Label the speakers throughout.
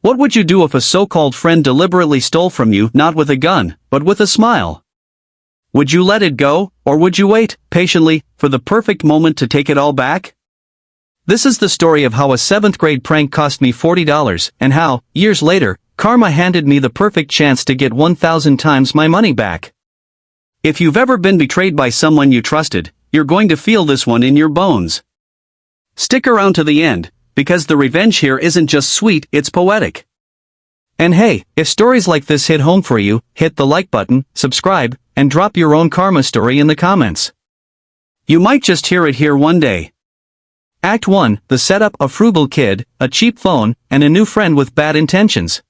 Speaker 1: What would you do if a so-called friend deliberately stole from you, not with a gun, but with a smile? Would you let it go, or would you wait, patiently, for the perfect moment to take it all back? This is the story of how a 7th grade prank cost me $40, and how, years later, karma handed me the perfect chance to get 1,000 times my money back. If you've ever been betrayed by someone you trusted, you're going to feel this one in your bones. Stick around to the end, because the revenge here isn't just sweet, it's poetic. And hey, if stories like this hit home for you, hit the like button, subscribe, and drop your own karma story in the comments. You might just hear it here one day. Act 1, the setup: a frugal kid, a cheap phone, and a new friend with bad intentions.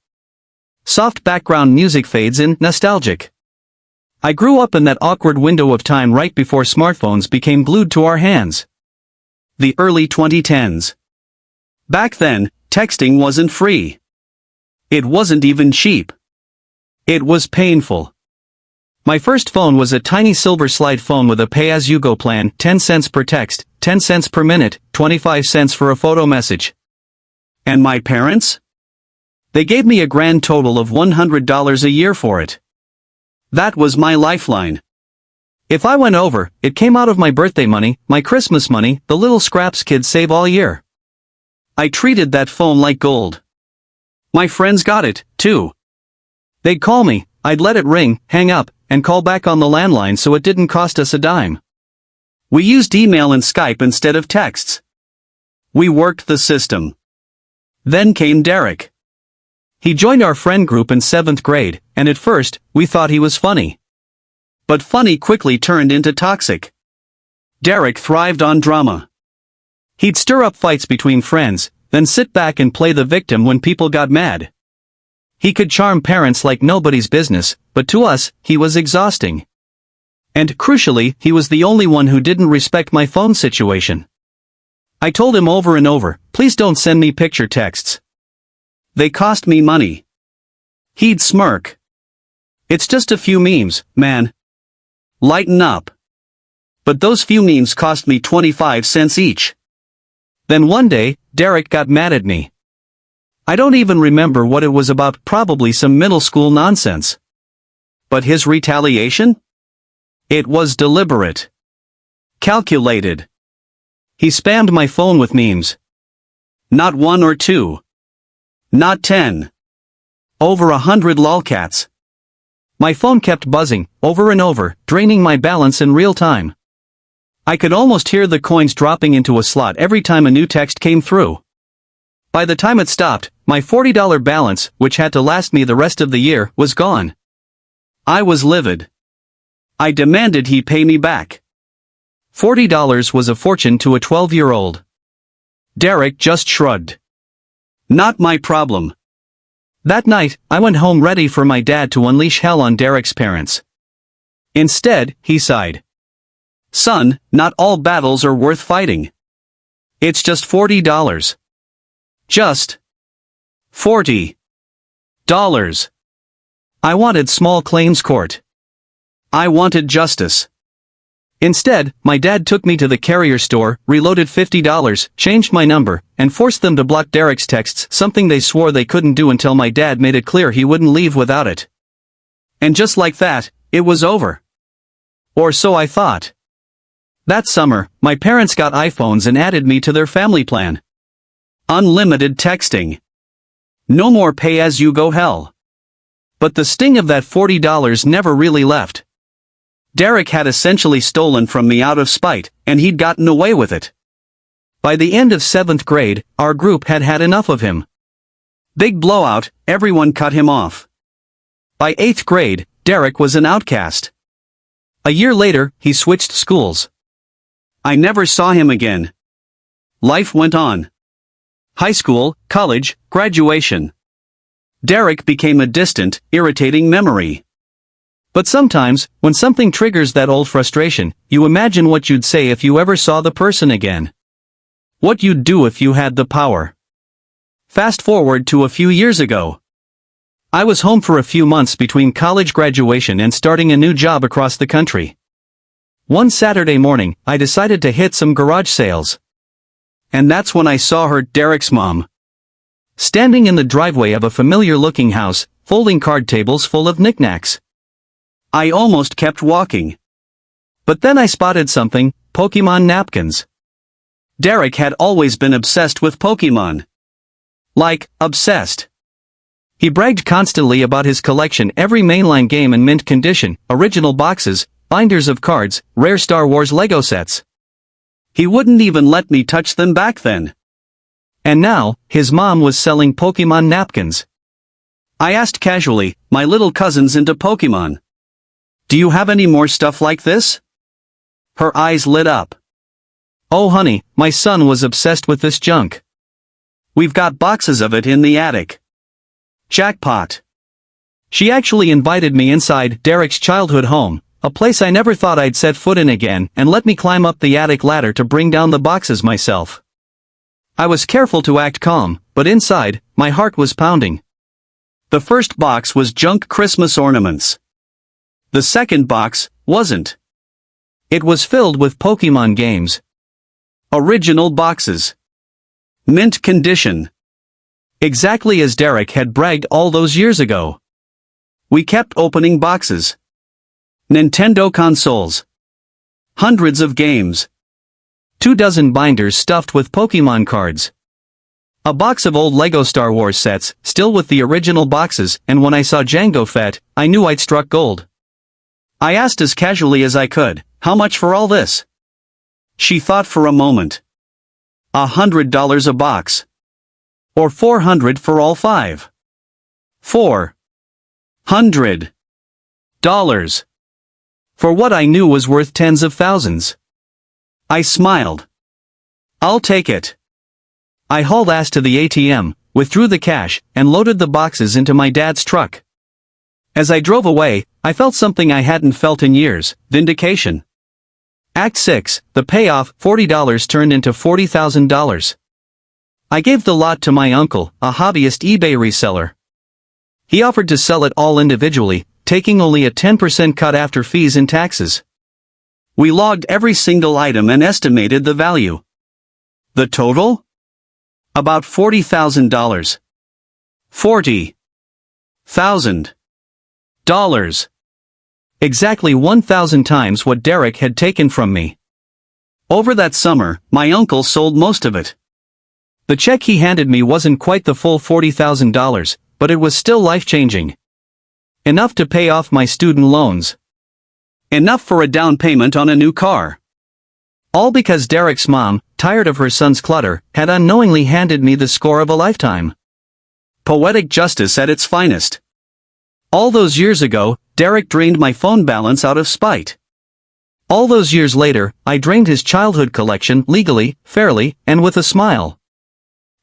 Speaker 1: Soft background music fades in, nostalgic. I grew up in that awkward window of time right before smartphones became glued to our hands. The early 2010s. Back then, texting wasn't free. It wasn't even cheap. It was painful. My first phone was a tiny silver slide phone with a pay-as-you-go plan, 10 cents per text, 10 cents per minute, 25 cents for a photo message. And my parents? They gave me a grand total of $100 a year for it. That was my lifeline. If I went over, it came out of my birthday money, my Christmas money, the little scraps kids save all year. I treated that phone like gold. My friends got it, too. They'd call me, I'd let it ring, hang up, and call back on the landline so it didn't cost us a dime. We used email and Skype instead of texts. We worked the system. Then came Derek. He joined our friend group in 7th grade, and at first, we thought he was funny. But funny quickly turned into toxic. Derek thrived on drama. He'd stir up fights between friends, then sit back and play the victim when people got mad. He could charm parents like nobody's business, but to us, he was exhausting. And crucially, he was the only one who didn't respect my phone situation. I told him over and over, please don't send me picture texts. They cost me money. He'd smirk. It's just a few memes, man. Lighten up. But those few memes cost me 25 cents each. Then one day, Derek got mad at me. I don't even remember what it was about, probably some middle school nonsense. But his retaliation? It was deliberate. Calculated. He spammed my phone with memes. Not 1 or 2. Not 10. Over 100 lolcats. My phone kept buzzing, over and over, draining my balance in real time. I could almost hear the coins dropping into a slot every time a new text came through. By the time it stopped, my $40 balance, which had to last me the rest of the year, was gone. I was livid. I demanded he pay me back. $40 was a fortune to a 12-year-old. Derek just shrugged. Not my problem. That night, I went home ready for my dad to unleash hell on Derek's parents. Instead, he sighed. Son, not all battles are worth fighting. It's just $40. Just $40. I wanted small claims court. I wanted justice. Instead, my dad took me to the carrier store, reloaded $50, changed my number, and forced them to block Derek's texts, something they swore they couldn't do until my dad made it clear he wouldn't leave without it. And just like that, it was over. Or so I thought. That summer, my parents got iPhones and added me to their family plan. Unlimited texting. No more pay-as-you-go hell. But the sting of that $40 never really left. Derek had essentially stolen from me out of spite, and he'd gotten away with it. By the end of 7th grade, our group had had enough of him. Big blowout, everyone cut him off. By 8th grade, Derek was an outcast. A year later, he switched schools. I never saw him again. Life went on. High school, college, graduation. Derek became a distant, irritating memory. But sometimes, when something triggers that old frustration, you imagine what you'd say if you ever saw the person again. What you'd do if you had the power. Fast forward to a few years ago. I was home for a few months between college graduation and starting a new job across the country. One Saturday morning, I decided to hit some garage sales. And that's when I saw her, Derek's mom. standing in the driveway of a familiar-looking house, folding card tables full of knickknacks. I almost kept walking. But then I spotted something: Pokemon napkins. Derek had always been obsessed with Pokemon. Like, obsessed. He bragged constantly about his collection: every mainline game in mint condition, original boxes, binders of cards, rare Star Wars Lego sets. He wouldn't even let me touch them back then. And now, his mom was selling Pokemon napkins. I asked casually, "My little cousin's into Pokemon. Do you have any more stuff like this?" Her eyes lit up. "Oh honey, my son was obsessed with this junk. We've got boxes of it in the attic." Jackpot. She actually invited me inside Derek's childhood home, a place I never thought I'd set foot in again, and let me climb up the attic ladder to bring down the boxes myself. I was careful to act calm, but inside, my heart was pounding. The first box was junk Christmas ornaments. The second box wasn't. It was filled with Pokemon games. Original boxes. Mint condition. Exactly as Derek had bragged all those years ago. We kept opening boxes. Nintendo consoles. Hundreds of games. 24 binders stuffed with Pokemon cards. A box of old Lego Star Wars sets, still with the original boxes, and when I saw Jango Fett, I knew I'd struck gold. I asked as casually as I could, "How much for all this?" She thought for a moment. $100 a box. Or $400 for all 5. $400. For what I knew was worth tens of thousands. I smiled. "I'll take it." I hauled ass to the ATM, withdrew the cash, and loaded the boxes into my dad's truck. As I drove away, I felt something I hadn't felt in years: vindication. Act 6, the payoff, $40 turned into $40,000. I gave the lot to my uncle, a hobbyist eBay reseller. He offered to sell it all individually, taking only a 10% cut after fees and taxes. We logged every single item and estimated the value. The total? About $40,000. $40,000. Exactly 1,000 times what Derek had taken from me. Over that summer, my uncle sold most of it. The check he handed me wasn't quite the full $40,000, but it was still life-changing. Enough to pay off my student loans. Enough for a down payment on a new car. All because Derek's mom, tired of her son's clutter, had unknowingly handed me the score of a lifetime. Poetic justice at its finest. All those years ago, Derek drained my phone balance out of spite. All those years later, I drained his childhood collection legally, fairly, and with a smile.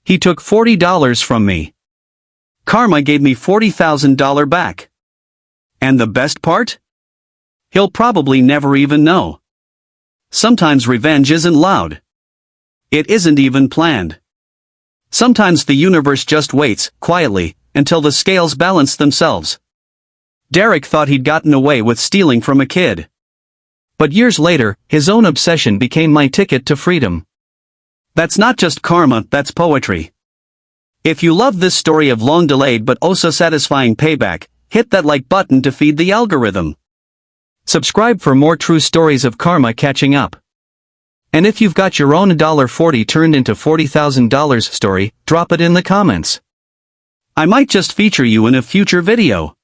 Speaker 1: He took $40 from me. Karma gave me $40,000 back. And the best part? He'll probably never even know. Sometimes revenge isn't loud. It isn't even planned. Sometimes the universe just waits, quietly, until the scales balance themselves. Derek thought he'd gotten away with stealing from a kid. But years later, his own obsession became my ticket to freedom. That's not just karma, that's poetry. If you love this story of long-delayed but oh-so-satisfying payback, hit that like button to feed the algorithm. Subscribe for more true stories of karma catching up. And if you've got your own $40 turned into $40,000 story, drop it in the comments. I might just feature you in a future video.